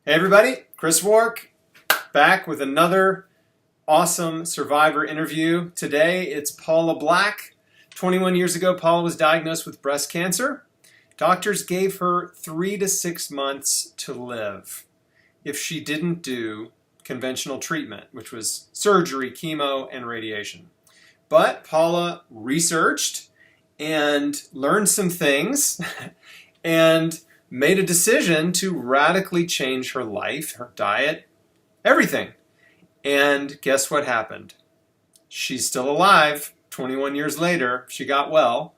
Hey everybody, Chris Wark back with another awesome survivor interview. Today it's Paula Black. 21 years ago, Paula was diagnosed with breast cancer. Doctors gave her 3 to 6 months to live if she didn't do conventional treatment, which was surgery, chemo, and radiation. But Paula researched and learned some things and made a decision to radically change her life, her diet, everything. And guess what happened? She's still alive 21 years later. She got well.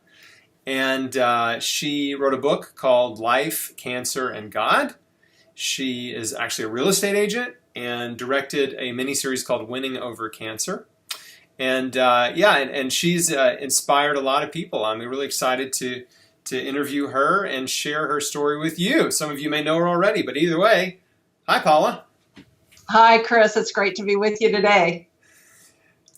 And she wrote a book called Life, Cancer, and God. She is actually a real estate agent and directed a miniseries called Winning Over Cancer. And and she's inspired a lot of people. I'm really excited to interview her and share her story with you. Some of you may know her already, but either way, hi, Paula. Hi, Chris. It's great to be with you today.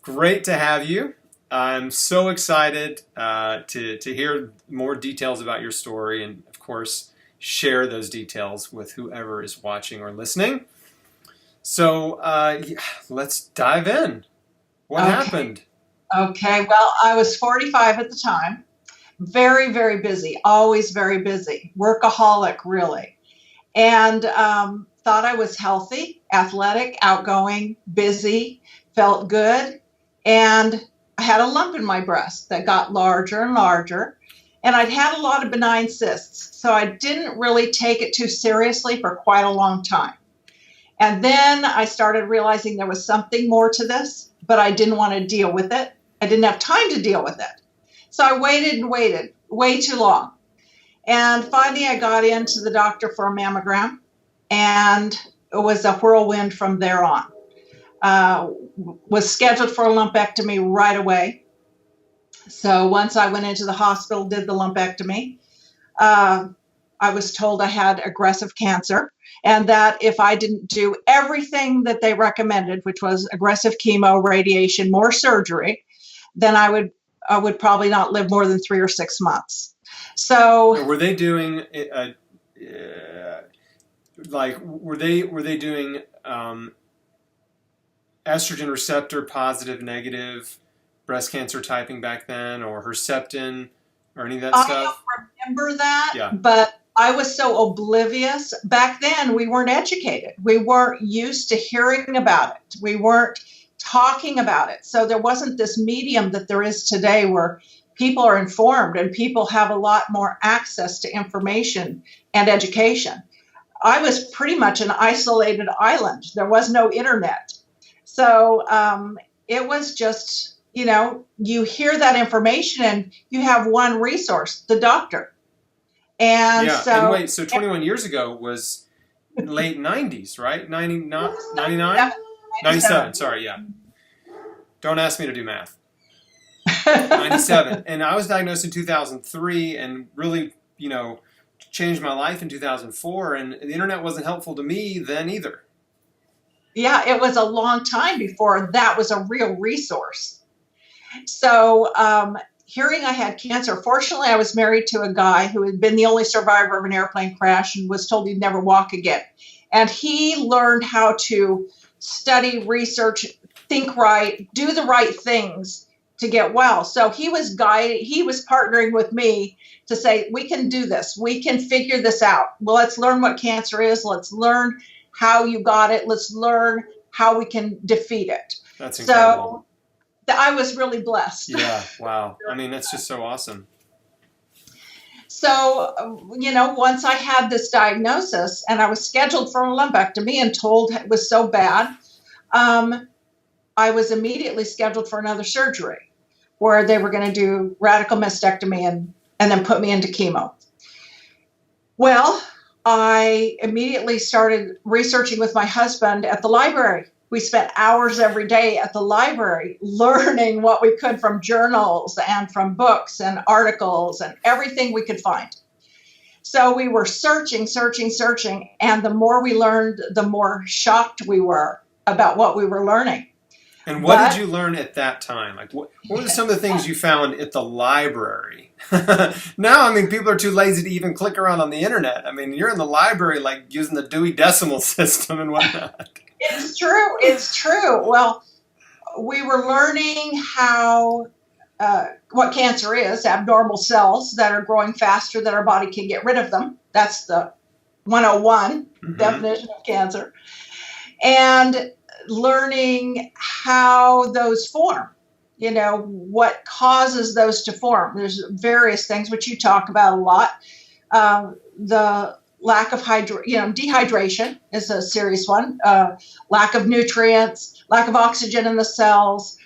Great to have you. I'm so excited to hear more details about your story and, of course, share those details with whoever is watching or listening. So let's dive in. What happened? Okay. Well, I was 45 at the time. Very, very busy, always very busy, workaholic, really. And thought I was healthy, athletic, outgoing, busy, felt good. And I had a lump in my breast that got larger and larger. And I'd had a lot of benign cysts. So I didn't really take it too seriously for quite a long time. And then I started realizing there was something more to this, but I didn't want to deal with it. I didn't have time to deal with it. So I waited and waited way too long. And finally, I got into the doctor for a mammogram, and it was a whirlwind from there on. Was scheduled for a lumpectomy right away. So once I went into the hospital, did the lumpectomy, I was told I had aggressive cancer, and that if I didn't do everything that they recommended, which was aggressive chemo, radiation, more surgery, then I would probably not live more than 3 or 6 months. So were they doing were they doing estrogen receptor positive, negative breast cancer typing back then, or Herceptin, or any of that stuff? I don't remember that, yeah. But I was so oblivious. Back then, we weren't educated. We weren't used to hearing about it. We weren't talking about it. So there wasn't this medium that there is today where people are informed and people have a lot more access to information and education. I was pretty much an isolated island. There was no internet. So it was just, you hear that information and you have one resource, the doctor. And yeah. so, and wait, so 21 years ago was late 90s, right? 99? 97, sorry, yeah. Don't ask me to do math. 97. And I was diagnosed in 2003 and really, changed my life in 2004. And the internet wasn't helpful to me then either. Yeah, it was a long time before that was a real resource. So hearing I had cancer, fortunately, I was married to a guy who had been the only survivor of an airplane crash and was told he'd never walk again. And he learned how to study, research, think right, do the right things to get well. So he was partnering with me to say, we can do this. We can figure this out. Well, let's learn what cancer is. Let's learn how you got it. Let's learn how we can defeat it. That's incredible. So I was really blessed. Yeah, wow. I mean, that's just so awesome. So, once I had this diagnosis and I was scheduled for a lumpectomy and told it was so bad, I was immediately scheduled for another surgery where they were going to do radical mastectomy and then put me into chemo. Well, I immediately started researching with my husband at the library. We spent hours every day at the library learning what we could from journals and from books and articles and everything we could find. So we were searching. And the more we learned, the more shocked we were about what we were learning. And what did you learn at that time? Like, what were some of the things you found at the library? Now, I mean, people are too lazy to even click around on the internet. I mean, you're in the library, like, using the Dewey Decimal System and whatnot. It's true. It's true. Well, we were learning how, what cancer is, abnormal cells that are growing faster than our body can get rid of them. That's the 101 definition of cancer. And learning how those form, what causes those to form. There's various things which you talk about a lot. The lack of dehydration is a serious one. Lack of nutrients, lack of oxygen in the cells,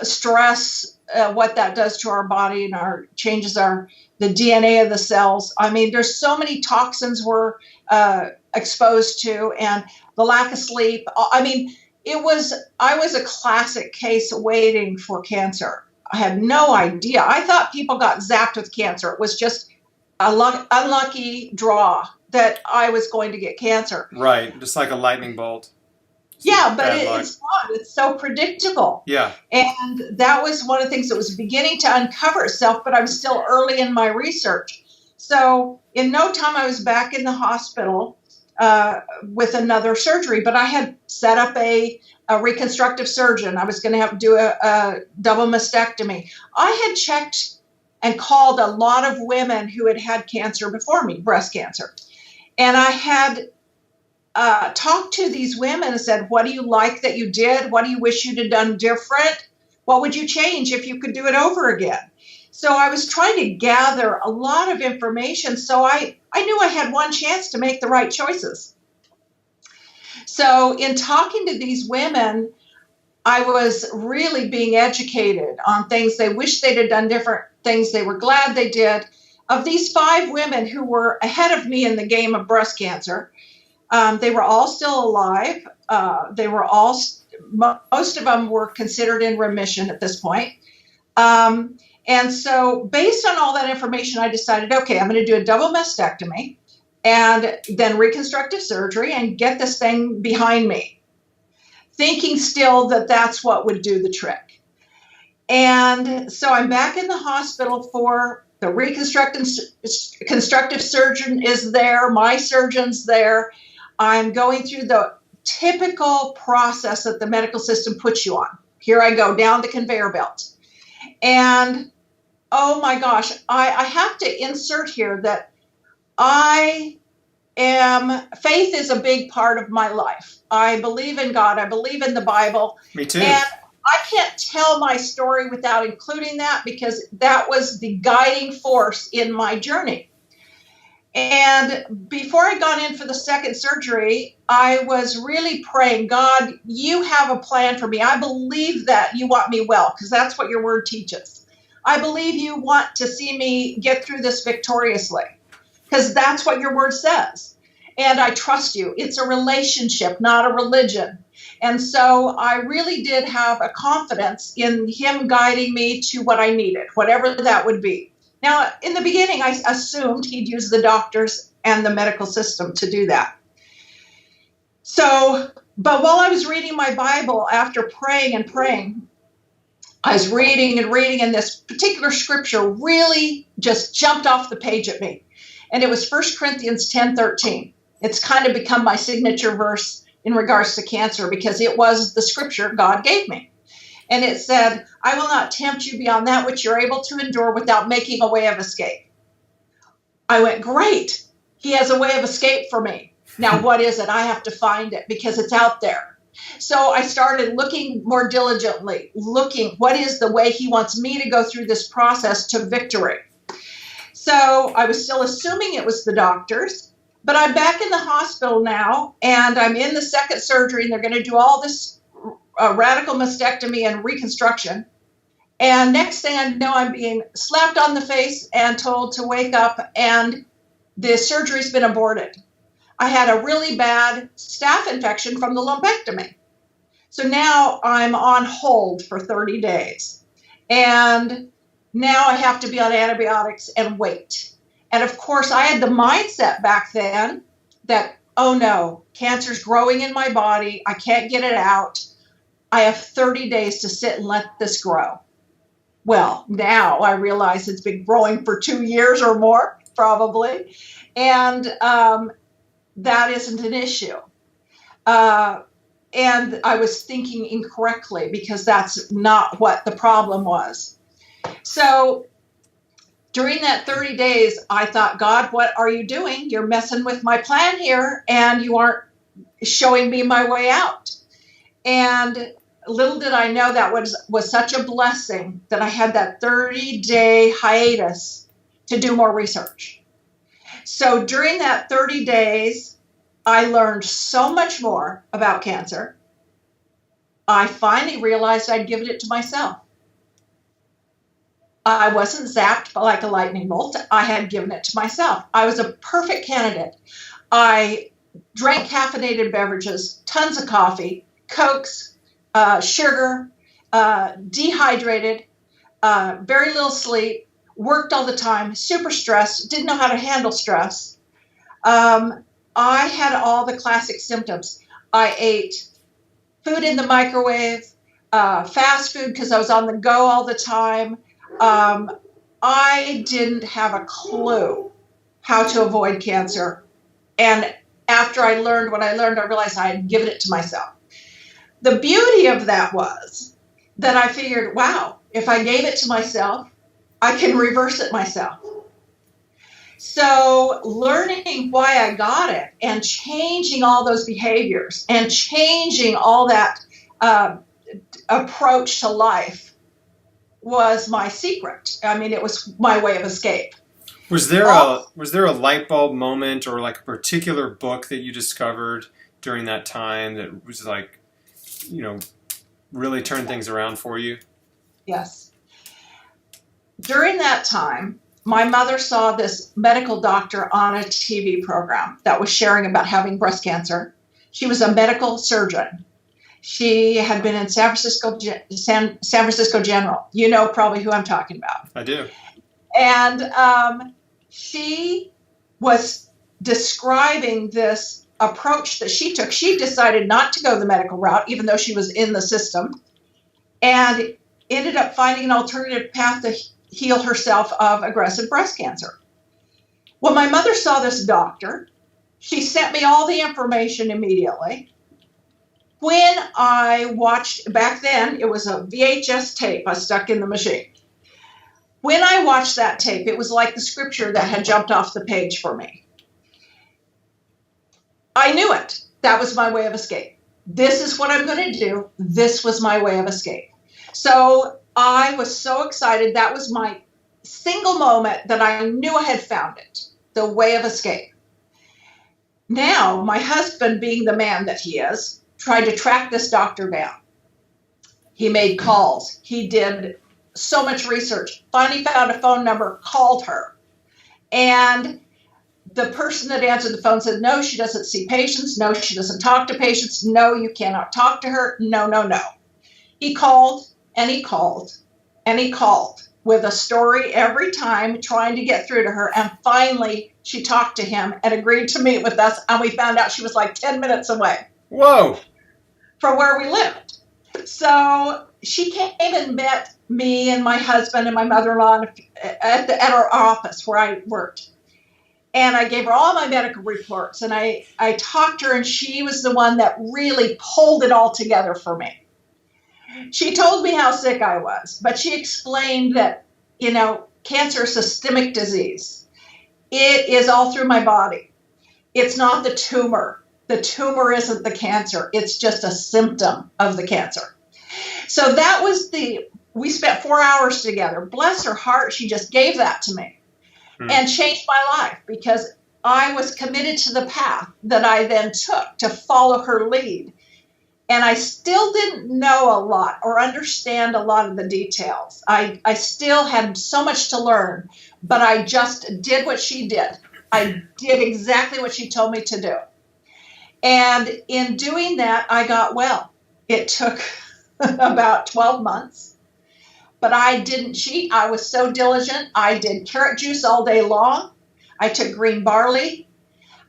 stress, what that does to our body and changes the DNA of the cells. I mean, there's so many toxins we're exposed to, and the lack of sleep. I mean, I was a classic case waiting for cancer. I had no idea. I thought people got zapped with cancer. It was just a unlucky draw that I was going to get cancer. Right, just like a lightning bolt. Yeah, but it's not. It's so predictable. Yeah. And that was one of the things that was beginning to uncover itself, but I'm still early in my research. So in no time, I was back in the hospital with another surgery, but I had set up a reconstructive surgeon. I was going to have to do a double mastectomy. I had checked and called a lot of women who had had cancer before me, breast cancer. And I had talked to these women and said, what do you like that you did? What do you wish you'd have done different? What would you change if you could do it over again? So I was trying to gather a lot of information. So I knew I had one chance to make the right choices. So in talking to these women, I was really being educated on things they wished they'd have done different, things they were glad they did. Of these 5 women who were ahead of me in the game of breast cancer, they were all still alive. Most of them were considered in remission at this point. And so based on all that information, I decided, okay, I'm going to do a double mastectomy and then reconstructive surgery and get this thing behind me, thinking still that that's what would do the trick. And so I'm back in the hospital for the reconstructive surgeon is there. My surgeon's there. I'm going through the typical process that the medical system puts you on. Here I go down the conveyor belt. And oh my gosh, I have to insert here that faith is a big part of my life. I believe in God. I believe in the Bible. Me too. And I can't tell my story without including that because that was the guiding force in my journey. And before I got in for the second surgery, I was really praying, God, you have a plan for me. I believe that you want me well because that's what your word teaches. I believe you want to see me get through this victoriously because that's what your word says. And I trust you. It's a relationship, not a religion. And so I really did have a confidence in him guiding me to what I needed, whatever that would be. Now, in the beginning, I assumed he'd use the doctors and the medical system to do that. So, but while I was reading my Bible after praying and praying, I was reading and reading, and this particular scripture really just jumped off the page at me. And it was 1 Corinthians 10:13. It's kind of become my signature verse in regards to cancer because it was the scripture God gave me. And it said, I will not tempt you beyond that which you're able to endure without making a way of escape. I went, great. He has a way of escape for me. Now, what is it? I have to find it because it's out there. So I started looking more diligently, what is the way he wants me to go through this process to victory. So I was still assuming it was the doctors, but I'm back in the hospital now, and I'm in the second surgery, and they're going to do all this radical mastectomy and reconstruction. And next thing I know, I'm being slapped on the face and told to wake up, and the surgery's been aborted. I had a really bad staph infection from the lumpectomy. So now I'm on hold for 30 days. And now I have to be on antibiotics and wait. And of course, I had the mindset back then that, oh no, cancer's growing in my body. I can't get it out. I have 30 days to sit and let this grow. Well, now I realize it's been growing for 2 years or more, probably. And that isn't an issue. And I was thinking incorrectly because that's not what the problem was. So during that 30 days, I thought, God, what are you doing? You're messing with my plan here, and you aren't showing me my way out. And little did I know that was such a blessing that I had that 30-day hiatus to do more research. So during that 30 days, I learned so much more about cancer. I finally realized I'd given it to myself. I wasn't zapped like a lightning bolt. I had given it to myself. I was a perfect candidate. I drank caffeinated beverages, tons of coffee, Cokes, sugar, dehydrated, very little sleep, worked all the time, super stressed, didn't know how to handle stress. I had all the classic symptoms. I ate food in the microwave, fast food because I was on the go all the time. I didn't have a clue how to avoid cancer. And after I learned what I learned, I realized I had given it to myself. The beauty of that was that I figured, wow, if I gave it to myself, I can reverse it myself. So learning why I got it and changing all those behaviors and changing all that approach to life was my secret. I mean, it was my way of escape. Was there a light bulb moment or like a particular book that you discovered during that time that was like, really turned things around for you? Yes. During that time, my mother saw this medical doctor on a TV program that was sharing about having breast cancer. She was a medical surgeon. She had been in San Francisco General. You know probably who I'm talking about. I do. And she was describing this approach that she took. She decided not to go the medical route, even though she was in the system, and ended up finding an alternative path to heal herself of aggressive breast cancer. When my mother saw this doctor, she sent me all the information immediately. When I watched, back then, it was a VHS tape I stuck in the machine. When I watched that tape, it was like the scripture that had jumped off the page for me. I knew it. That was my way of escape. This is what I'm going to do. This was my way of escape. So I was so excited. That was my single moment that I knew I had found it, the way of escape. Now, my husband, being the man that he is, tried to track this doctor down. He made calls. He did so much research. Finally found a phone number, called her. And the person that answered the phone said, no, she doesn't see patients. No, she doesn't talk to patients. No, you cannot talk to her. No, no, no. He called and he called and he called with a story every time trying to get through to her. And finally, she talked to him and agreed to meet with us. And we found out she was like 10 minutes away. Whoa. From where we lived. So she came and met me and my husband and my mother-in-law at our office where I worked. And I gave her all my medical reports, and I talked to her, and she was the one that really pulled it all together for me. She told me how sick I was, but she explained that, cancer is a systemic disease. It is all through my body. It's not the tumor. The tumor isn't the cancer. It's just a symptom of the cancer. So that was we spent 4 hours together. Bless her heart, she just gave that to me. And changed my life because I was committed to the path that I then took to follow her lead. And I still didn't know a lot or understand a lot of the details. I still had so much to learn, but I just did what she did. I did exactly what she told me to do. And in doing that, I got well. It took about 12 months. But I didn't cheat. I was so diligent. I did carrot juice all day long. I took green barley.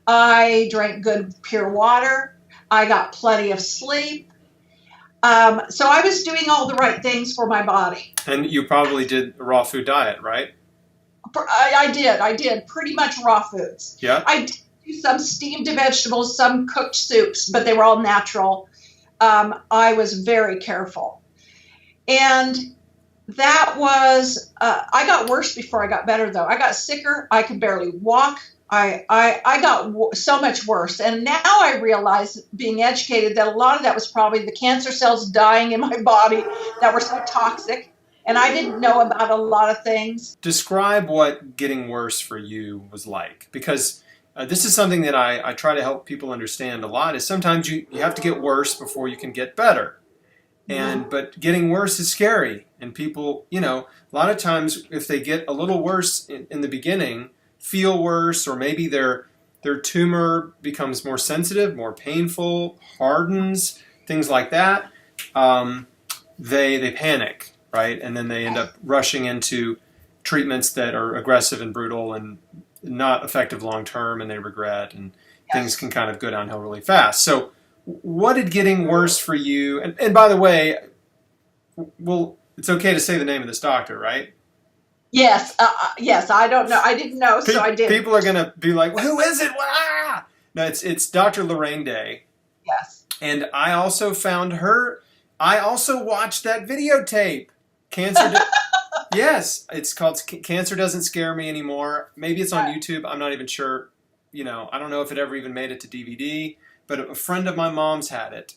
I drank good pure water. I got plenty of sleep. So I was doing all the right things for my body. And you probably did a raw food diet, right? I did pretty much raw foods. Yeah. I did do some steamed vegetables, some cooked soups, but they were all natural. I was very careful. And that was, I got worse before I got better, though. I got sicker. I could barely walk. I got so much worse. And now I realize, being educated, that a lot of that was probably the cancer cells dying in my body that were so toxic. And I didn't know about a lot of things. Describe what getting worse for you was like, because this is something that I try to help people understand a lot, is sometimes you have to get worse before you can get better. But getting worse is scary. And people, a lot of times if they get a little worse in the beginning, feel worse, or maybe their tumor becomes more sensitive, more painful, hardens, things like that, they panic, right? And then they end up rushing into treatments that are aggressive and brutal and not effective long term, and they regret, and things can kind of go downhill really fast. So what did getting worse for you? And by the way, well, it's okay to say the name of this doctor, right? Yes, yes. I don't know. I didn't know, so I did. People are going to be like, well, who is it? Ah! No, it's Dr. Lorraine Day. Yes. And I also found her. I also watched that videotape. Cancer. Yes, it's called Cancer Doesn't Scare Me Anymore. Maybe it's on YouTube. I'm not even sure. I don't know if it ever even made it to DVD. But a friend of my mom's had it,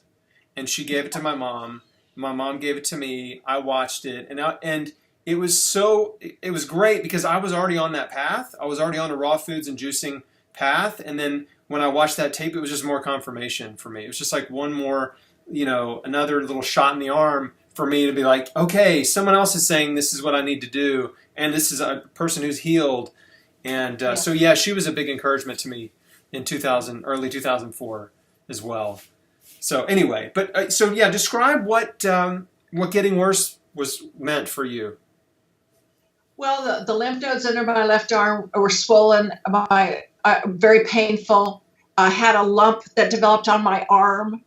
and she gave it to my mom. My mom gave it to me. I watched it, and it was great because I was already on that path. I was already on a raw foods and juicing path, and then when I watched that tape, it was just more confirmation for me. It was just like one more, another little shot in the arm for me to be like, okay, someone else is saying this is what I need to do, and this is a person who's healed, and so she was a big encouragement to me in early 2004 as well. So anyway, but describe what getting worse was meant for you. Well, the lymph nodes under my left arm were swollen, very painful. I had a lump that developed on my arm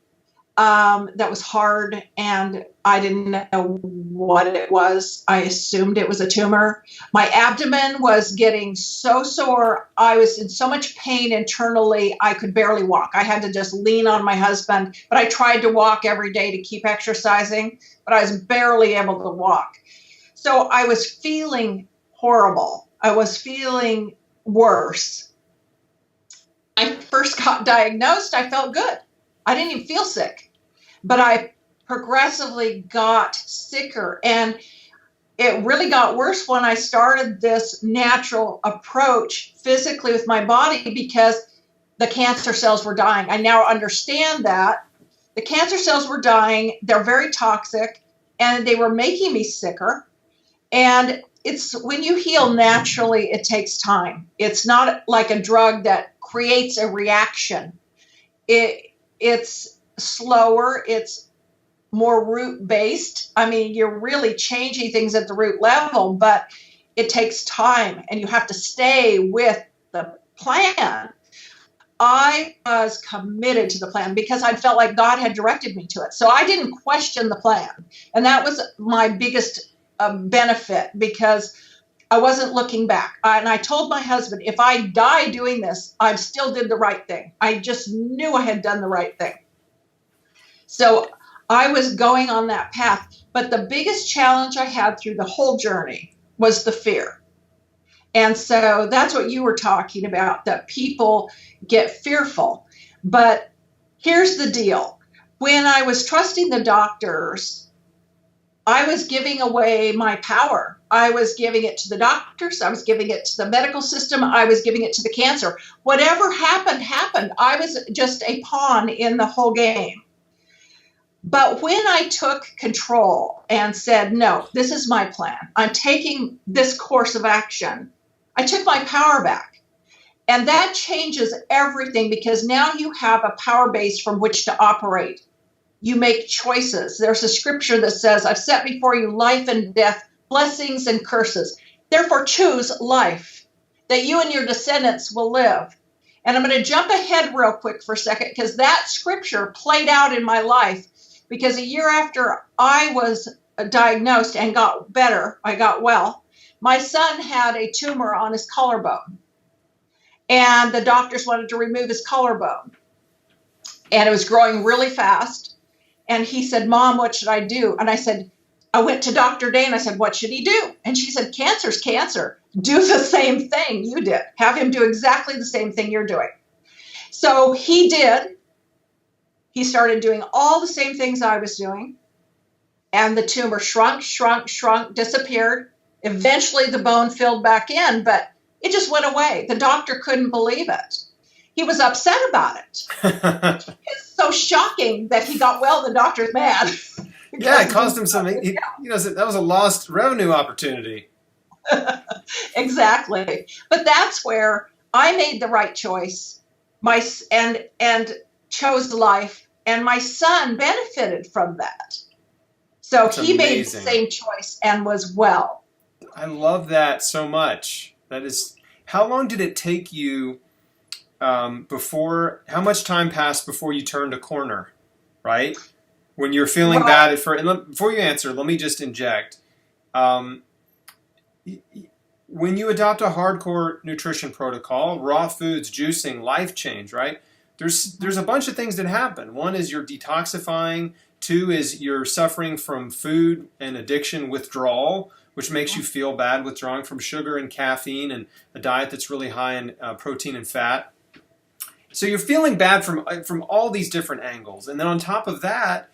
that was hard, and I didn't know what it was. I assumed it was a tumor. My abdomen was getting so sore. I was in so much pain internally, I could barely walk. I had to just lean on my husband, but I tried to walk every day to keep exercising, but I was barely able to walk. So I was feeling horrible. I was feeling worse. I first got diagnosed, I felt good. I didn't even feel sick, but I progressively got sicker, and it really got worse when I started this natural approach physically with my body, because the cancer cells were dying. I now understand that the cancer cells were dying. They're very toxic, and they were making me sicker. And it's when you heal naturally, it takes time. It's not like a drug that creates a reaction. It's slower. It's more root-based. I mean, you're really changing things at the root level, but it takes time, and you have to stay with the plan. I was committed to the plan because I felt like God had directed me to it. So I didn't question the plan. And that was my biggest benefit, because I wasn't looking back. And I told my husband, if I die doing this, I still did the right thing. I just knew I had done the right thing. So I was going on that path. But the biggest challenge I had through the whole journey was the fear. And so that's what you were talking about, that people get fearful. But here's the deal. When I was trusting the doctors, I was giving away my power. I was giving it to the doctors. I was giving it to the medical system. I was giving it to the cancer. Whatever happened, happened. I was just a pawn in the whole game. But when I took control and said, no, this is my plan, I'm taking this course of action, I took my power back. And that changes everything, because now you have a power base from which to operate. You make choices. There's a scripture that says, I've set before you life and death, blessings and curses. Therefore, choose life, that you and your descendants will live. And I'm going to jump ahead real quick for a second, because that scripture played out in my life because a year after I was diagnosed and got better, I got well, my son had a tumor on his collarbone. And the doctors wanted to remove his collarbone. And it was growing really fast. And he said, Mom, what should I do? And I said, I went to Dr. Day and I said, what should he do? And she said, cancer's cancer. Do the same thing you did. Have him do exactly the same thing you're doing. So he did. He started doing all the same things I was doing. And the tumor shrunk, disappeared. Eventually the bone filled back in, but it just went away. The doctor couldn't believe it. He was upset about it. It's so shocking that he got well. The doctor's mad. Yeah, it cost him something. That was a lost revenue opportunity. Exactly. But that's where I made the right choice. And chose life, and my son benefited from that. So That's he made the amazing. same choice and was well. I love that so much. That is, how long did it take you how much time passed before you turned a corner, right? When you're feeling bad at first, and before you answer, let me just inject. When you adopt a hardcore nutrition protocol, raw foods, juicing, life change, right? There's a bunch of things that happen. One is you're detoxifying. Two is you're suffering from food and addiction withdrawal, which makes you feel bad, withdrawing from sugar and caffeine and a diet that's really high in protein and fat. So you're feeling bad from all these different angles. And then on top of that,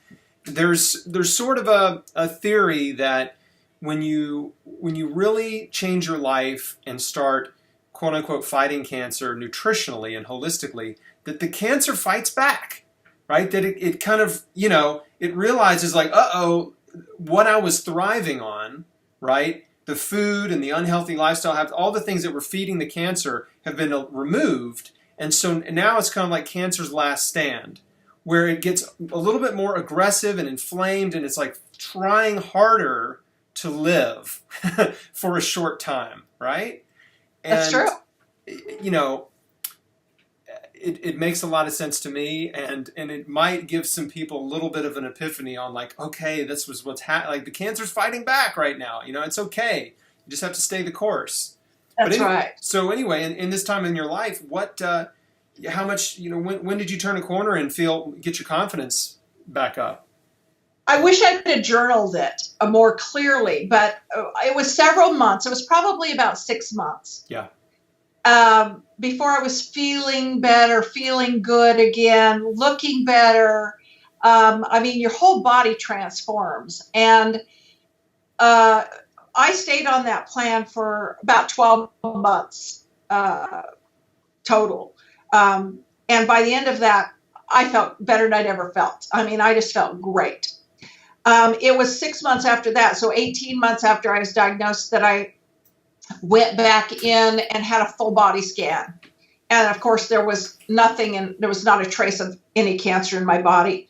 there's sort of a theory that when you really change your life and start, quote unquote, fighting cancer nutritionally and holistically, that the cancer fights back, right? That it kind of, it realizes like, uh-oh, what I was thriving on, right? The food and the unhealthy lifestyle, all the things that were feeding the cancer have been removed. And so now it's kind of like cancer's last stand, where it gets a little bit more aggressive and inflamed, and it's like trying harder to live for a short time, right? And, That's true. It makes a lot of sense to me, and it might give some people a little bit of an epiphany on like, okay, this was what's like the cancer's fighting back right now. It's okay. You just have to stay the course. That's right. So anyway, in this time in your life, how much, when did you turn a corner and get your confidence back up? I wish I could have journaled it more clearly, but it was several months. It was probably about 6 months. Yeah. Before I was feeling better, feeling good again, looking better. Your whole body transforms. And I stayed on that plan for about 12 months total. And by the end of that, I felt better than I'd ever felt. I just felt great. It was 6 months after that, so 18 months after I was diagnosed, that I went back in and had a full body scan. And of course, there was nothing, and there was not a trace of any cancer in my body.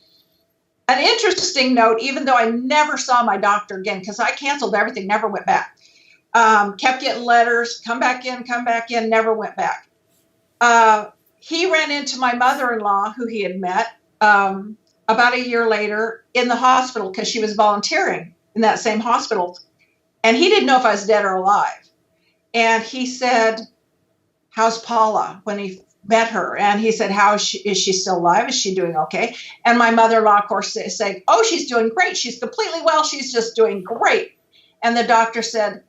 An interesting note, even though I never saw my doctor again, because I canceled everything, never went back. Kept getting letters, come back in, never went back. He ran into my mother-in-law, who he had met about a year later in the hospital, because she was volunteering in that same hospital. And he didn't know if I was dead or alive. And he said, how's Paula, when he met her? And he said, is she still alive? Is she doing okay? And my mother-in-law, of course, said, oh, she's doing great. She's completely well. She's just doing great. And the doctor said,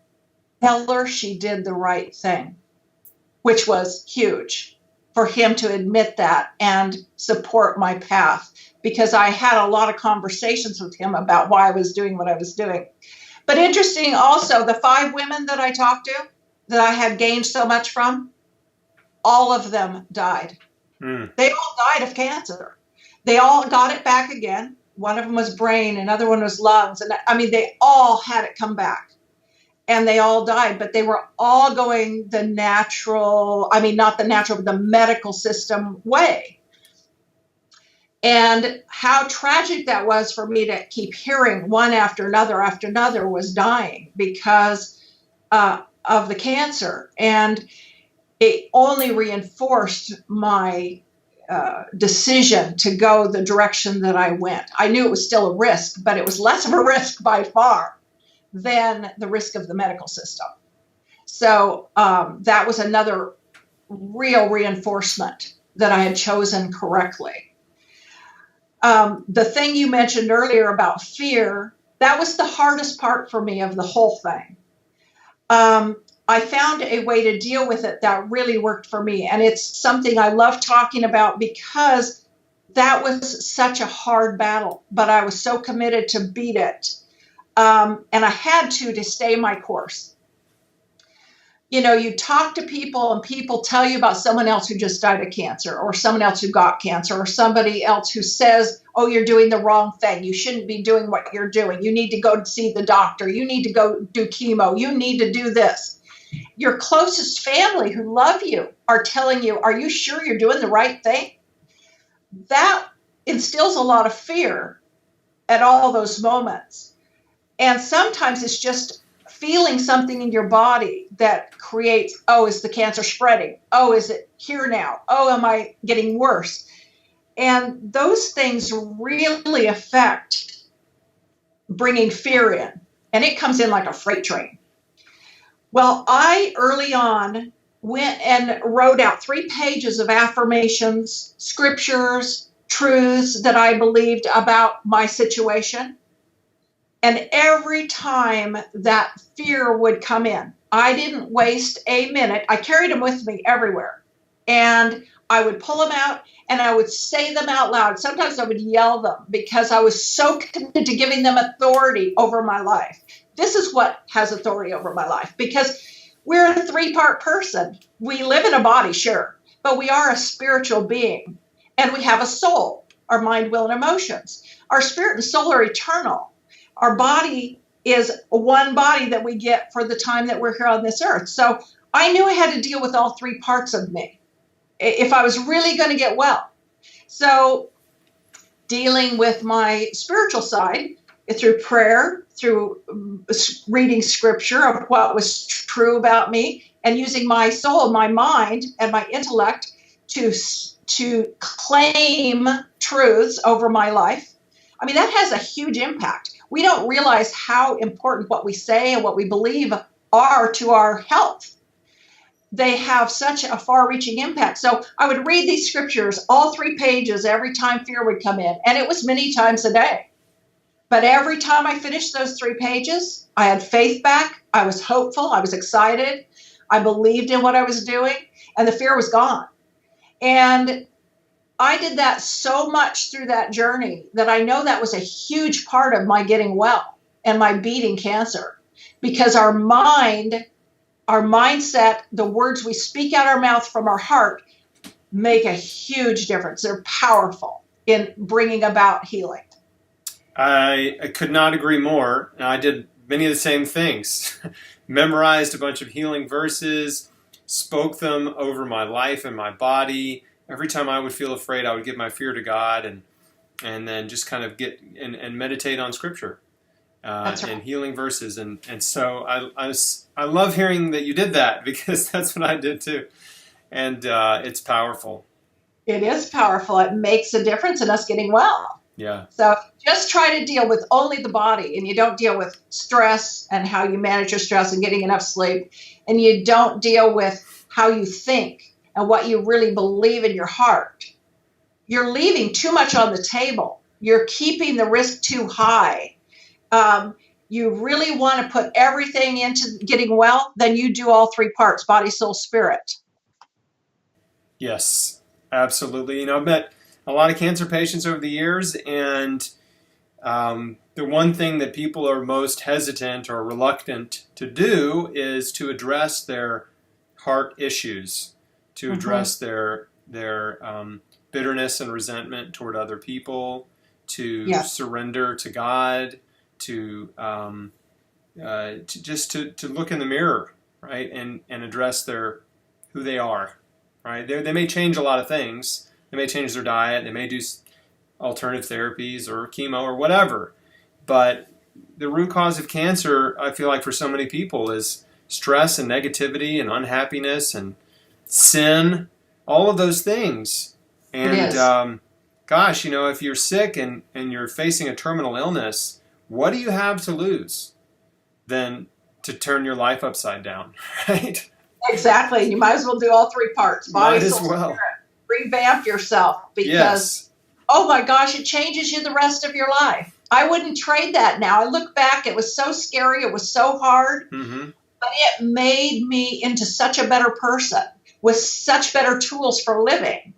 tell her she did the right thing, which was huge for him to admit that and support my path, because I had a lot of conversations with him about why I was doing what I was doing. But interesting also, the 5 women that I talked to that I had gained so much from, all of them died. They all died of cancer. They all got it back again. One of them was brain, another one was lungs. And they all had it come back. And they all died, but they were all going the natural, not the natural, but the medical system way. And how tragic that was for me to keep hearing one after another was dying because of the cancer. And it only reinforced my decision to go the direction that I went. I knew it was still a risk, but it was less of a risk by far than the risk of the medical system. So that was another real reinforcement that I had chosen correctly. The thing you mentioned earlier about fear, that was the hardest part for me of the whole thing. I found a way to deal with it that really worked for me. And it's something I love talking about because that was such a hard battle, but I was so committed to beat it. And I had to stay my course. You know, you talk to people and people tell you about someone else who just died of cancer, or someone else who got cancer, or somebody else who says, oh, you're doing the wrong thing. You shouldn't be doing what you're doing. You need to go see the doctor. You need to go do chemo. You need to do this. Your closest family who love you are telling you, are you sure you're doing the right thing? That instills a lot of fear at all those moments. And sometimes it's just feeling something in your body that creates, oh, is the cancer spreading? Oh, is it here now? Oh, am I getting worse? And those things really affect bringing fear in. And it comes in like a freight train. Well, I early on went and wrote out 3 pages of affirmations, scriptures, truths that I believed about my situation. And every time that fear would come in, I didn't waste a minute. I carried them with me everywhere. And I would pull them out and I would say them out loud. Sometimes I would yell them because I was so committed to giving them authority over my life. This is what has authority over my life, because we're a 3-part person. We live in a body, sure, but we are a spiritual being, and we have a soul, our mind, will, and emotions. Our spirit and soul are eternal. Our body is one body that we get for the time that we're here on this earth. So I knew I had to deal with all 3 parts of me if I was really going to get well. So dealing with my spiritual side through prayer, through reading scripture of what was true about me, and using my soul, my mind, and my intellect to claim truths over my life. I mean, that has a huge impact. We don't realize how important what we say and what we believe are to our health. They have such a far-reaching impact. So I would read these scriptures, all 3 pages, every time fear would come in. And it was many times a day. But every time I finished those 3 pages, I had faith back. I was hopeful. I was excited. I believed in what I was doing. And the fear was gone. And I did that so much through that journey that I know that was a huge part of my getting well and my beating cancer. Because our mind, our mindset, the words we speak out our mouth from our heart make a huge difference. They're powerful in bringing about healing. I could not agree more. I did many of the same things. Memorized a bunch of healing verses, spoke them over my life and my body. Every time I would feel afraid, I would give my fear to God and then just kind of get and meditate on scripture That's right. and healing verses. And so I love hearing that you did that, because that's what I did too. And it's powerful. It is powerful. It makes a difference in us getting well. Yeah. So just try to deal with only the body, and you don't deal with stress and how you manage your stress and getting enough sleep. And you don't deal with how you think and what you really believe in your heart. You're leaving too much on the table. You're keeping the risk too high. You really want to put everything into getting well, then you do all 3 parts, body, soul, spirit. Yes, absolutely. You know, I've met a lot of cancer patients over the years, and the one thing that people are most hesitant or reluctant to do is to address their heart issues, to address their bitterness and resentment toward other people, to surrender to God, to just to look in the mirror, right, and address who they are, right. They may change a lot of things. They may change their diet. They may do alternative therapies or chemo or whatever. But the root cause of cancer, I feel like for so many people, is stress and negativity and unhappiness and sin. All of those things It And is. gosh, if you're sick and you're facing a terminal illness, what do you have to lose than to turn your life upside down, right? Exactly. You might as well do all three parts, body, Might soul, as spirit. well. Revamp yourself because, Yes. oh my gosh, it changes you the rest of your life. I wouldn't trade that now. I look back, it was so scary, it was so hard, Mm-hmm. but it made me into such a better person with such better tools for living.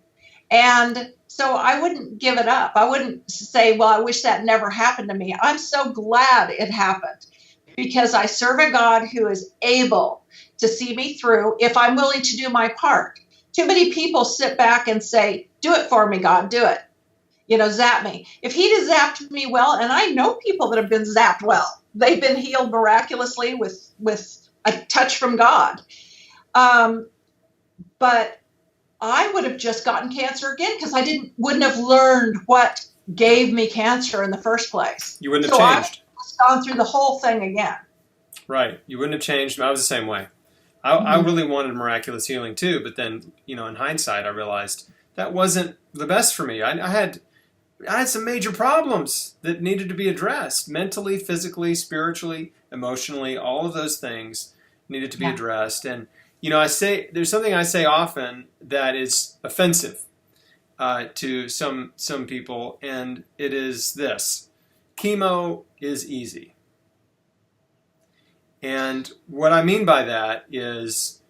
And so I wouldn't give it up. I wouldn't say, well, I wish that never happened to me. I'm so glad it happened because I serve a God who is able to see me through if I'm willing to do my part. Too many people sit back and say, do it for me, God, do it. Zap me. If he'd have zapped me well, and I know people that have been zapped well, they've been healed miraculously with a touch from God. But I would have just gotten cancer again because I wouldn't have learned what gave me cancer in the first place. You wouldn't have changed. I've gone through the whole thing again. Right. You wouldn't have changed. I was the same way. I really wanted miraculous healing too, but then, in hindsight, I realized that wasn't the best for me. I had some major problems that needed to be addressed mentally, physically, spiritually, emotionally. All of those things needed to be addressed. And there's something I say often that is offensive to some people, and it is this: chemo is easy. And what I mean by that is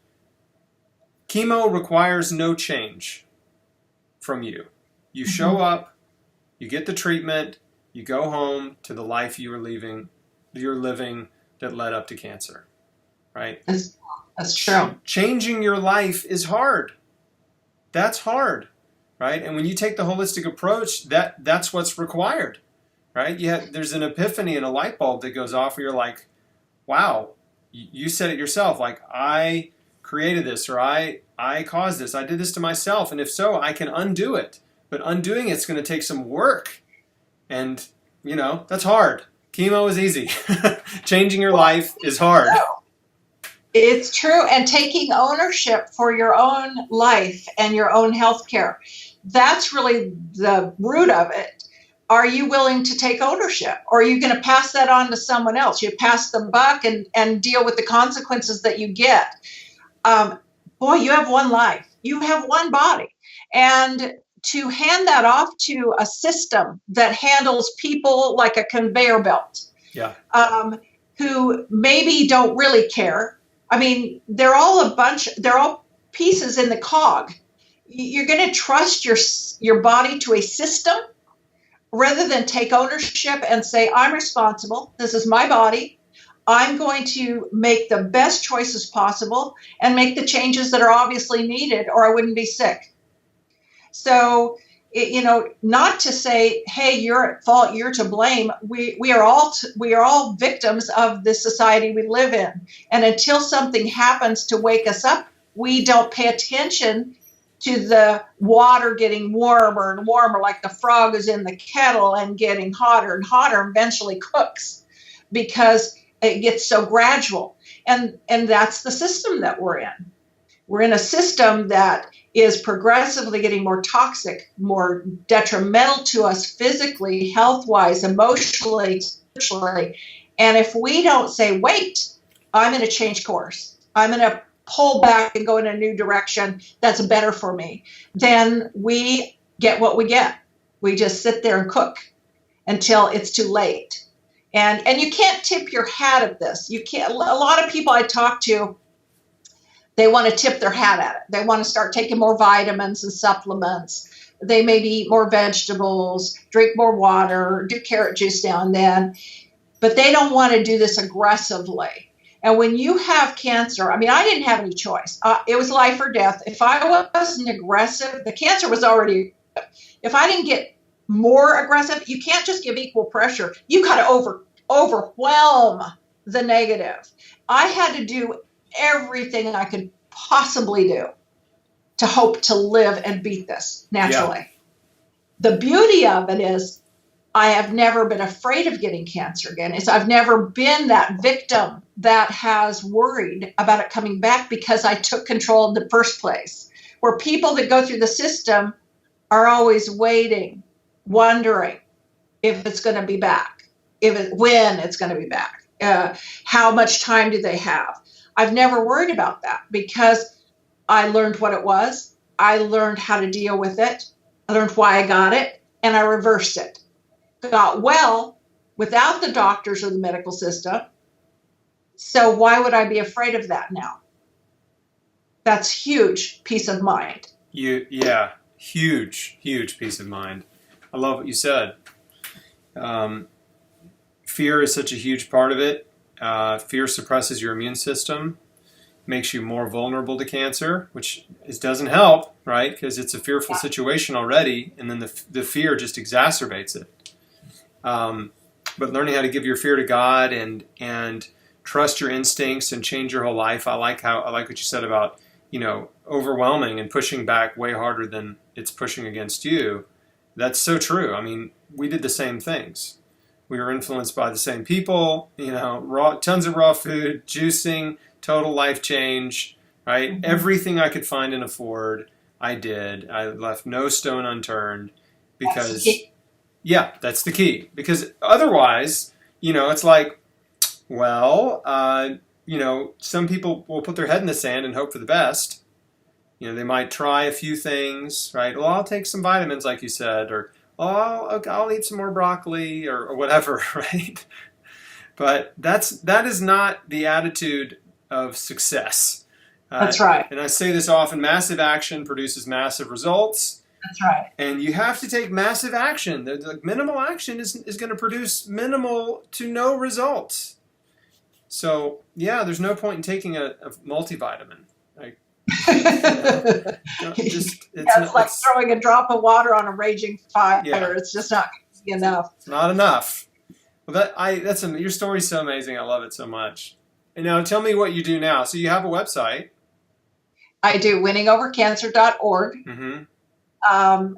chemo requires no change from you. You show up, you get the treatment, you go home to the life you're living that led up to cancer, right? That's true. Changing your life is hard. That's hard, right? And when you take the holistic approach, that's what's required, right? There's an epiphany and a light bulb that goes off where you're like, wow, you said it yourself, like, I created this, or I caused this, I did this to myself, and if so, I can undo it. But undoing it's going to take some work, and, that's hard. Chemo is easy. Changing your life is hard. It's true, and taking ownership for your own life and your own health care, that's really the root of it. Are you willing to take ownership, or are you going to pass that on to someone else? You pass the buck and deal with the consequences that you get. Boy, you have one life. You have one body. And to hand that off to a system that handles people like a conveyor belt, who maybe don't really care. I mean, they're all pieces in the cog. You're going to trust your body to a system rather than take ownership and say, I'm responsible. This is my body. I'm going to make the best choices possible and make the changes that are obviously needed, or I wouldn't be sick. So, not to say, hey, you're at fault, you're to blame. We are all victims of the society we live in. And until something happens to wake us up, we don't pay attention to the water getting warmer and warmer, like the frog is in the kettle and getting hotter and hotter, and eventually cooks because it gets so gradual. And that's the system that we're in. We're in a system that is progressively getting more toxic, more detrimental to us physically, health-wise, emotionally, spiritually. And if we don't say, wait, I'm going to change course, I'm going to pull back and go in a new direction that's better for me, then we get what we get. We just sit there and cook until it's too late. And you can't tip your hat at this. You can't. A lot of people I talk to, they want to tip their hat at it. They want to start taking more vitamins and supplements. They maybe eat more vegetables, drink more water, do carrot juice now and then, but they don't want to do this aggressively. And when you have cancer, I mean, I didn't have any choice. It was life or death. If I wasn't aggressive, the cancer was already, if I didn't get more aggressive, you can't just give equal pressure. You got to overwhelm the negative. I had to do everything I could possibly do to hope to live and beat this naturally. Yeah. The beauty of it is I have never been afraid of getting cancer again. I've never been that victim that has worried about it coming back because I took control in the first place. Where people that go through the system are always waiting, wondering if it's going to be back, when it's going to be back, how much time do they have. I've never worried about that because I learned what it was. I learned how to deal with it. I learned why I got it, and I reversed it. Got well without the doctors or the medical system. So why would I be afraid of that now? That's huge peace of mind. Yeah, huge peace of mind. I love what you said. Fear is such a huge part of it. Fear suppresses your immune system, makes you more vulnerable to cancer, which doesn't help, right? Because it's a fearful situation already, and then the fear just exacerbates it. But learning how to give your fear to God and trust your instincts and change your whole life. I like what you said about, overwhelming and pushing back way harder than it's pushing against you. That's so true. I mean, we did the same things. We were influenced by the same people, tons of raw food, juicing, total life change, right? Mm-hmm. Everything I could find and afford, I did. I left no stone unturned because, that's the key. Because otherwise, it's like, some people will put their head in the sand and hope for the best. They might try a few things, right? Well, I'll take some vitamins, like you said, or I'll eat some more broccoli or whatever, right? But that is not the attitude of success. That's right. And I say this often: massive action produces massive results. That's right. And you have to take massive action. The minimal action is going to produce minimal to no results. So there's no point in taking a multivitamin. It's like throwing a drop of water on a raging fire. Yeah. It's just not enough. It's not enough. Well, your story's so amazing. I love it so much. And now tell me what you do now. So you have a website. I do, winningovercancer.org. Mm-hmm.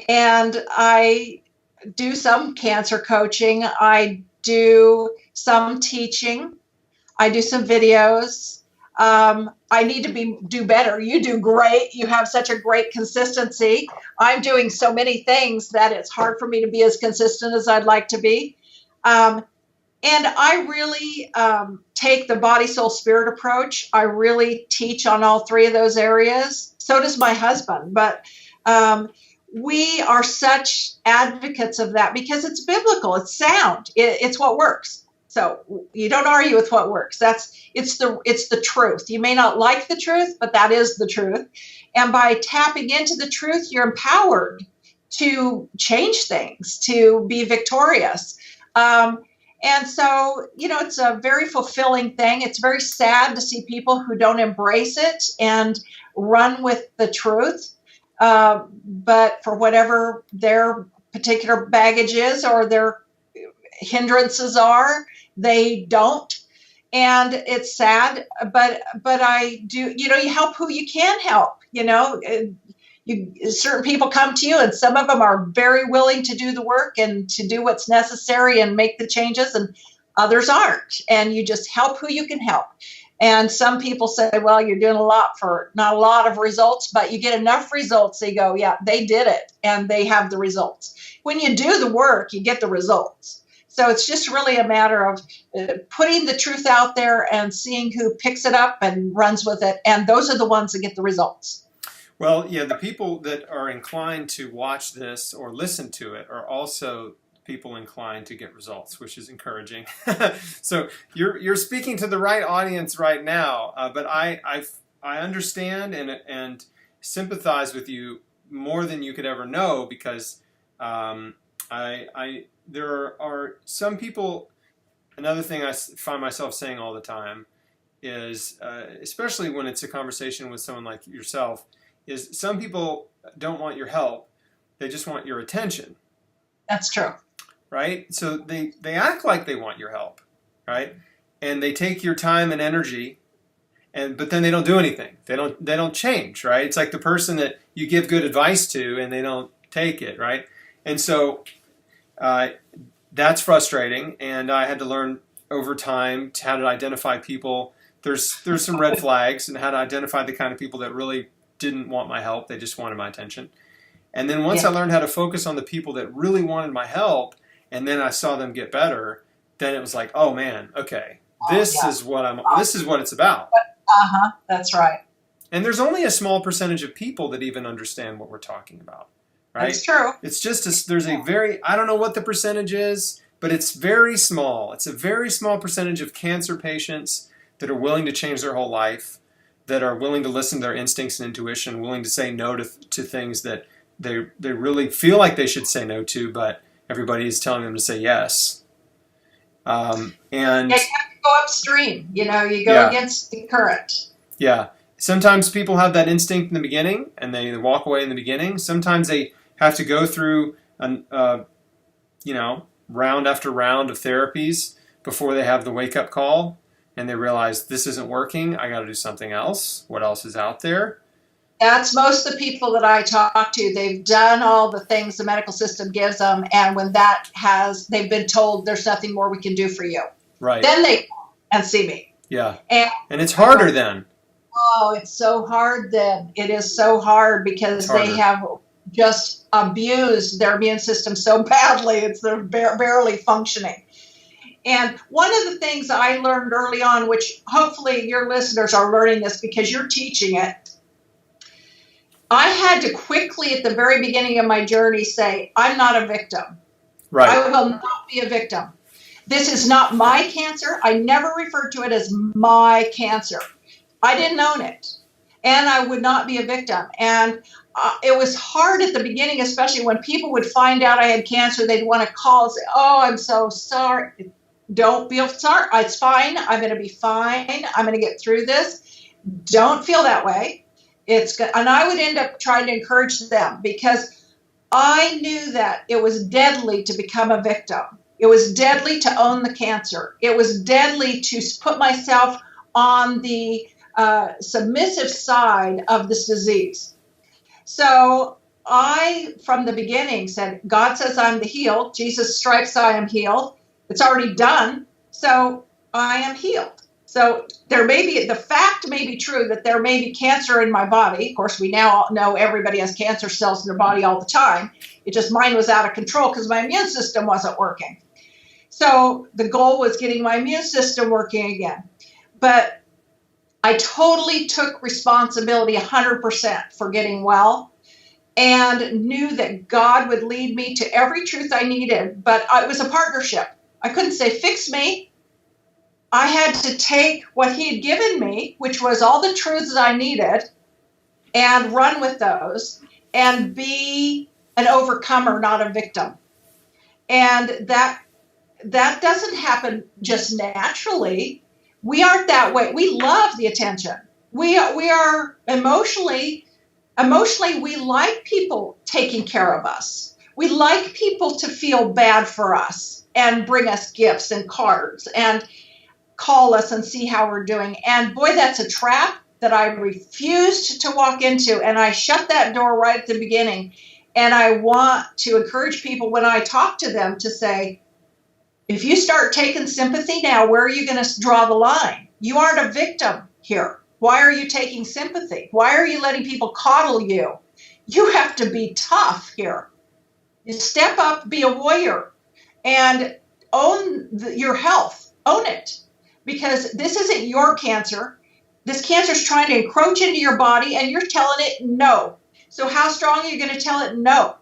And I do some cancer coaching. I do some teaching. I do some videos. I need to do better. You do great. You have such a great consistency. I'm doing so many things that it's hard for me to be as consistent as I'd like to be. And I really take the body, soul, spirit approach. I really teach on all three of those areas. So does my husband. But we are such advocates of that because it's biblical. It's sound. It's what works. So you don't argue with what works. It's the truth. You may not like the truth, but that is the truth. And by tapping into the truth, you're empowered to change things, to be victorious. And so, it's a very fulfilling thing. It's very sad to see people who don't embrace it and run with the truth. But for whatever their particular baggage is or their hindrances are, they don't. And it's sad, but I do, you help who you can help, certain people come to you and some of them are very willing to do the work and to do what's necessary and make the changes, and others aren't. And you just help who you can help. And some people say, well, you're doing a lot for not a lot of results, but you get enough results. They go, yeah, they did it and they have the results. When you do the work, you get the results. So it's just really a matter of putting the truth out there and seeing who picks it up and runs with it. And those are the ones that get the results. Well, the people that are inclined to watch this or listen to it are also people inclined to get results, which is encouraging. So you're speaking to the right audience right now. But I understand and sympathize with you more than you could ever know, because there are some people. Another thing I find myself saying all the time is, especially when it's a conversation with someone like yourself, is some people don't want your help. They just want your attention. That's true. Right? So they act like they want your help, right? And they take your time and energy, but then they don't do anything. They don't change, right? It's like the person that you give good advice to and they don't take it, right? And so that's frustrating, and I had to learn over time how to identify people. There's some red flags, and how to identify the kind of people that really didn't want my help. They just wanted my attention. And then once Yeah. I learned how to focus on the people that really wanted my help, and then I saw them get better, then it was like, oh man, okay, this Yeah. is what it's about. Uh-huh. That's right. And there's only a small percentage of people that even understand what we're talking about, right? That's true. It's just there's a very, I don't know what the percentage is, but it's very small. It's a very small percentage of cancer patients that are willing to change their whole life, that are willing to listen to their instincts and intuition, willing to say no to things that they really feel like they should say no to, but everybody is telling them to say yes. And Yeah, you have to go upstream. You go Yeah. against the current. yeah, sometimes people have that instinct in the beginning and they walk away in the beginning. Sometimes they have to go through round after round of therapies before they have the wake-up call and they realize this isn't working. I got to do something else. What else is out there? That's most of the people that I talk to. They've done all the things the medical system gives them, and when they've been told there's nothing more we can do for you. Right. Then they come and see me. Yeah. And it's harder then. oh, it's so hard then. It is so hard because they have just abused their immune system so badly. They're barely functioning. And one of the things I learned early on, which hopefully your listeners are learning this because you're teaching it, I had to quickly at the very beginning of my journey say, I'm not a victim. Right. I will not be a victim. This is not my cancer. I never referred to it as my cancer. I didn't own it. And I would not be a victim. And it was hard at the beginning, especially when people would find out I had cancer. They'd want to call and say, oh, I'm so sorry. Don't feel sorry. It's fine. I'm going to be fine. I'm going to get through this. Don't feel that way. It's good. And I would end up trying to encourage them because I knew that it was deadly to become a victim. It was deadly to own the cancer. It was deadly to put myself on the submissive side of this disease. So I, from the beginning, said, God says I'm the healed. Jesus stripes, I am healed. It's already done. So I am healed. So the fact may be true that there may be cancer in my body. Of course, we now know everybody has cancer cells in their body all the time. It just mine was out of control because my immune system wasn't working. So the goal was getting my immune system working again. But I totally took responsibility 100% for getting well and knew that God would lead me to every truth I needed. But it was a partnership. I couldn't say, fix me. I had to take what he had given me, which was all the truths that I needed, and run with those and be an overcomer, not a victim. And that doesn't happen just naturally. We aren't that way. We love the attention. We are emotionally, we like people taking care of us. We like people to feel bad for us and bring us gifts and cards and call us and see how we're doing. And boy, that's a trap that I refused to walk into. And I shut that door right at the beginning. And I want to encourage people when I talk to them to say, if you start taking sympathy now, where are you going to draw the line? You aren't a victim here. Why are you taking sympathy? Why are you letting people coddle you? You have to be tough here. You step up, be a warrior, and own your health. Own it. Because this isn't your cancer. This cancer is trying to encroach into your body and you're telling it no. So how strong are you going to tell it no?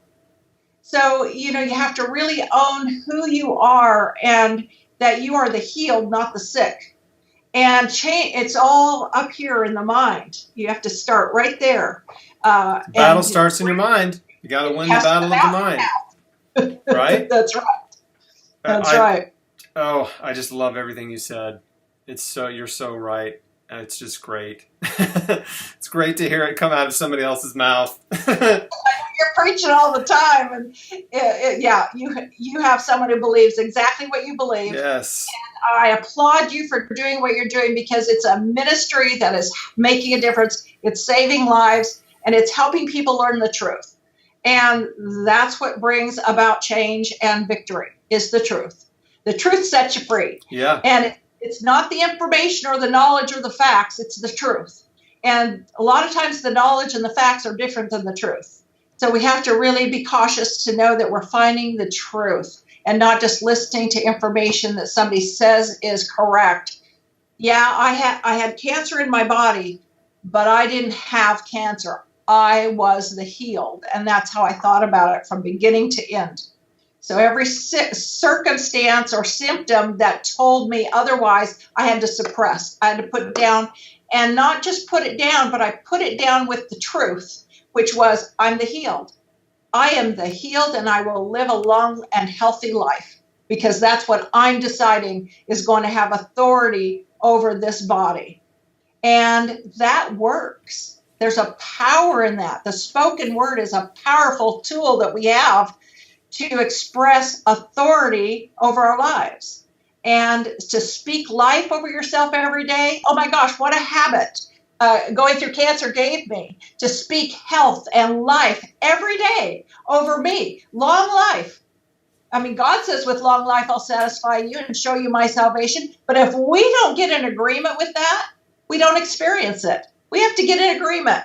So, you have to really own who you are and that you are the healed, not the sick. And it's all up here in the mind. You have to start right there. The battle starts in your mind. You got to win the battle of the mind. Right? That's right. That's right. Oh, I just love everything you said. You're so right. And it's just great. It's great to hear it come out of somebody else's mouth. You're preaching all the time. And you have someone who believes exactly what you believe. Yes. And I applaud you for doing what you're doing because it's a ministry that is making a difference. It's saving lives and it's helping people learn the truth. And that's what brings about change and victory is the truth. The truth sets you free. Yeah. And it's not the information or the knowledge or the facts. It's the truth. And a lot of times the knowledge and the facts are different than the truth. So we have to really be cautious to know that we're finding the truth and not just listening to information that somebody says is correct. Yeah, I had cancer in my body, but I didn't have cancer. I was the healed. And that's how I thought about it from beginning to end. So every circumstance or symptom that told me otherwise, I had to suppress. I had to put it down, and not just put it down, but I put it down with the truth, which was, I'm the healed. I am the healed, and I will live a long and healthy life, because that's what I'm deciding is going to have authority over this body. And that works. There's a power in that. The spoken word is a powerful tool that we have to express authority over our lives. And to speak life over yourself every day, oh my gosh, what a habit going through cancer gave me, to speak health and life every day over me. Long life. I mean, God says, with long life, I'll satisfy you and show you my salvation. But if we don't get in agreement with that, we don't experience it. We have to get in agreement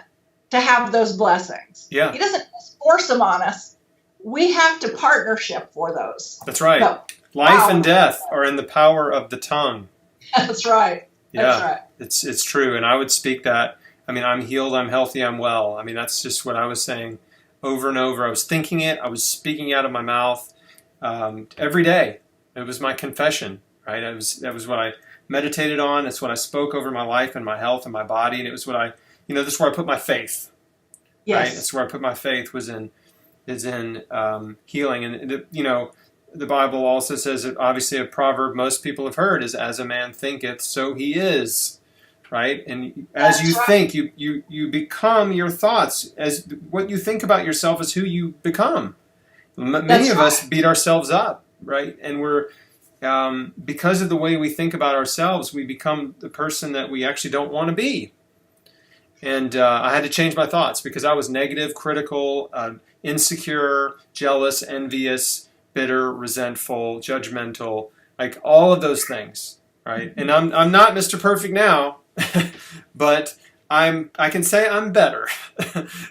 to have those blessings. Yeah. He doesn't force them on us. We have to partnership for those. That's right. So, life and death are in the power of the tongue. That's right. Yeah, that's right. It's true. And I would speak that. I mean, I'm healed, I'm healthy, I'm well. I mean, that's just what I was saying over and over. I was thinking it. I was speaking out of my mouth every day. It was my confession, right? That was what I meditated on. It's what I spoke over my life and my health and my body. And it was what this is where I put my faith. Yes. Right? It's where I put my faith is in healing. And, the Bible also says, that obviously a proverb most people have heard is, as a man thinketh, so he is, right? And as you think, you become your thoughts. As what you think about yourself is who you become. Many of us beat ourselves up, right? And we're, because of the way we think about ourselves, we become the person that we actually don't want to be. And I had to change my thoughts because I was negative, critical, insecure, jealous, envious, bitter, resentful, judgmental, like all of those things, right? And I'm not Mr. Perfect now, but I can say I'm better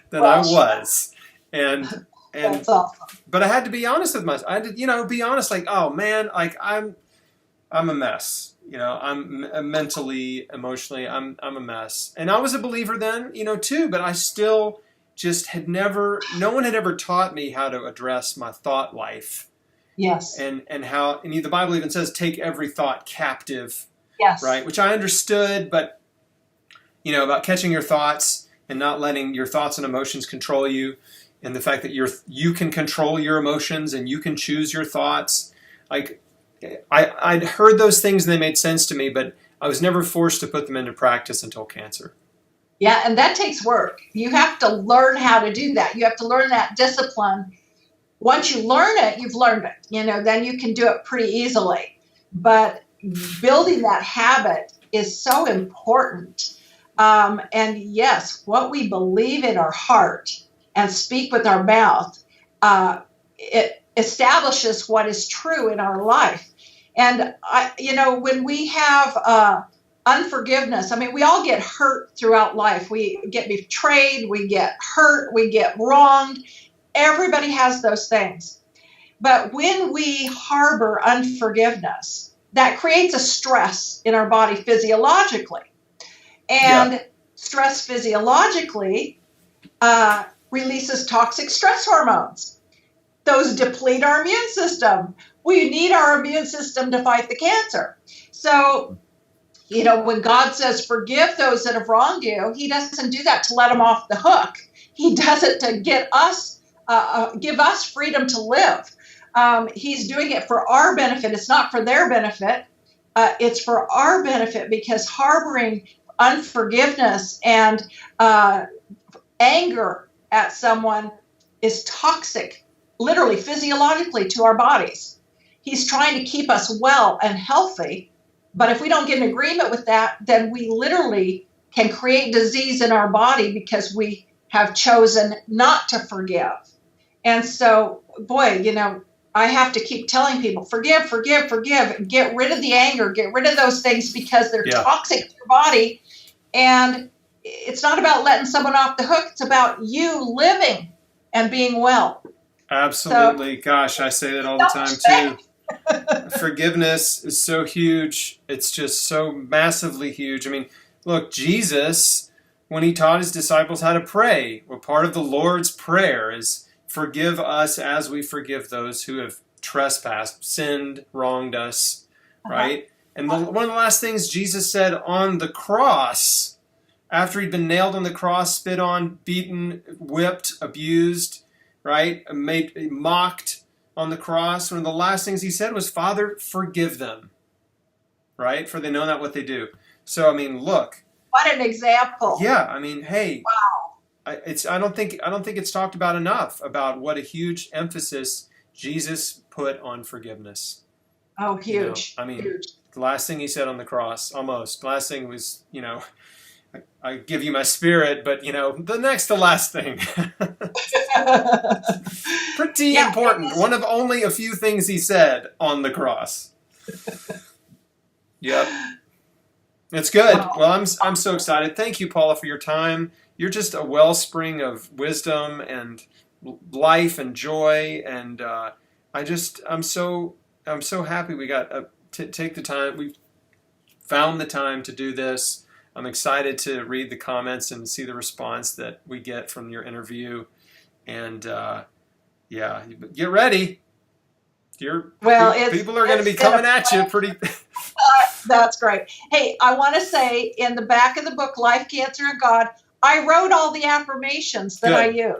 than I was. And that's awesome. But I had to be honest with myself. I had to, be honest, like, oh man, like I'm a mess. I'm mentally, emotionally, I'm a mess. And I was a believer then, too, but I still just no one had ever taught me how to address my thought life. Yes. And how, the Bible even says, take every thought captive. Yes. Right? Which I understood, but, about catching your thoughts and not letting your thoughts and emotions control you. And the fact that you can control your emotions and you can choose your thoughts. Like, I'd heard those things and they made sense to me, but I was never forced to put them into practice until cancer. Yeah, and that takes work. You have to learn how to do that. You have to learn that discipline. Once you learn it, you've learned it. Then you can do it pretty easily. But building that habit is so important. And yes, what we believe in our heart and speak with our mouth, it establishes what is true in our life. And when we have unforgiveness, we all get hurt throughout life. We get betrayed, we get hurt, we get wronged. Everybody has those things. But when we harbor unforgiveness, that creates a stress in our body physiologically. And stress physiologically releases toxic stress hormones. Those deplete our immune system. We need our immune system to fight the cancer. So, when God says forgive those that have wronged you, he doesn't do that to let them off the hook. He does it to get us, give us freedom to live. He's doing it for our benefit. It's not for their benefit. It's for our benefit, because harboring unforgiveness and anger at someone is toxic, literally physiologically, to our bodies. He's trying to keep us well and healthy. But if we don't get in agreement with that, then we literally can create disease in our body because we have chosen not to forgive. And so, boy, I have to keep telling people, forgive, forgive, forgive. Get rid of the anger. Get rid of those things because they're toxic to your body. And it's not about letting someone off the hook. It's about you living and being well. Absolutely. So, Gosh, I say that all the time too. Forgiveness is so huge. It's just so massively huge. I mean, look, Jesus, when he taught his disciples how to pray, well, part of the Lord's Prayer is forgive us as we forgive those who have trespassed, sinned, wronged us, right? And one of the last things Jesus said on the cross, after he'd been nailed on the cross, spit on, beaten, whipped, abused, right? Mocked on the cross. One of the last things he said was, Father, forgive them, right? For they know not what they do. So, I mean, look. What an example. Yeah, I mean, hey. Wow. I don't think it's talked about enough about what a huge emphasis Jesus put on forgiveness. Oh, huge. I mean, huge. The last thing he said on the cross, almost. The last thing was, I give you my spirit, but, the next to last thing. Pretty important. One of only a few things he said on the cross. Yep. It's good. Wow. Well, I'm so excited. Thank you, Paula, for your time. You're just a wellspring of wisdom and life and joy, and I'm so happy we got to take the time. We found the time to do this. I'm excited to read the comments and see the response that we get from your interview. And get ready. People are going to be coming at you pretty. That's great. Hey, I want to say in the back of the book, Life, Cancer, and God, I wrote all the affirmations that I use.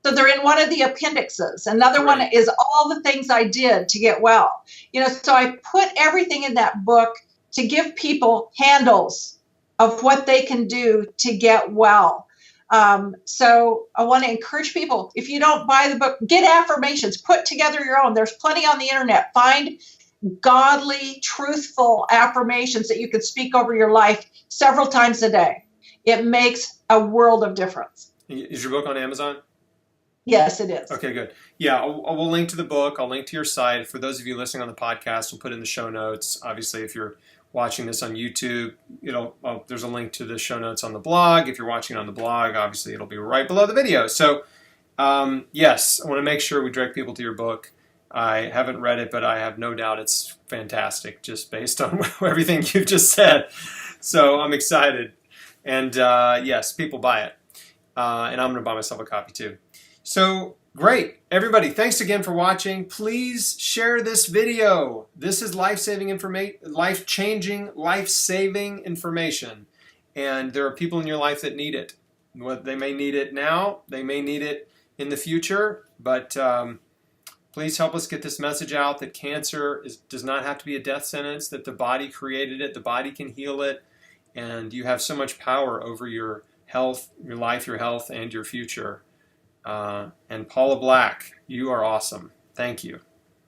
So they're in one of the appendixes. Another one is all the things I did to get well. So I put everything in that book to give people handles of what they can do to get well. So I want to encourage people, if you don't buy the book, get affirmations, put together your own. There's plenty on the internet. Find godly, truthful affirmations that you can speak over your life several times a day. It makes a world of difference. Is your book on Amazon? Yes, it is. Okay, good. Yeah, we'll link to the book. I'll link to your site. For those of you listening on the podcast, we'll put in the show notes. Obviously, if you're watching this on YouTube, there's a link to the show notes on the blog. If you're watching on the blog, obviously it'll be right below the video. So, yes, I want to make sure we direct people to your book. I haven't read it, but I have no doubt it's fantastic, just based on everything you've just said. So I'm excited. And yes, people buy it. And I'm going to buy myself a copy too. So great. Everybody, thanks again for watching. Please share this video. This is life-saving information, life-changing, life-saving information. And there are people in your life that need it. They may need it now. They may need it in the future. But please help us get this message out that cancer does not have to be a death sentence, that the body created it, the body can heal it, and you have so much power over your health, your life, your health, and your future. And Paula Black, you are awesome. Thank you.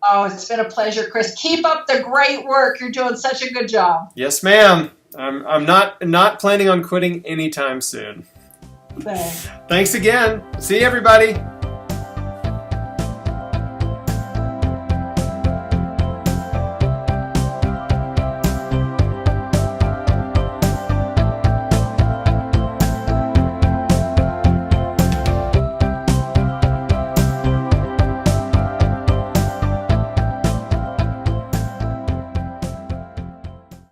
Oh, it's been a pleasure, Chris. Keep up the great work. You're doing such a good job. Yes, ma'am. I'm not planning on quitting anytime soon. Thanks. Thanks again. See you, everybody.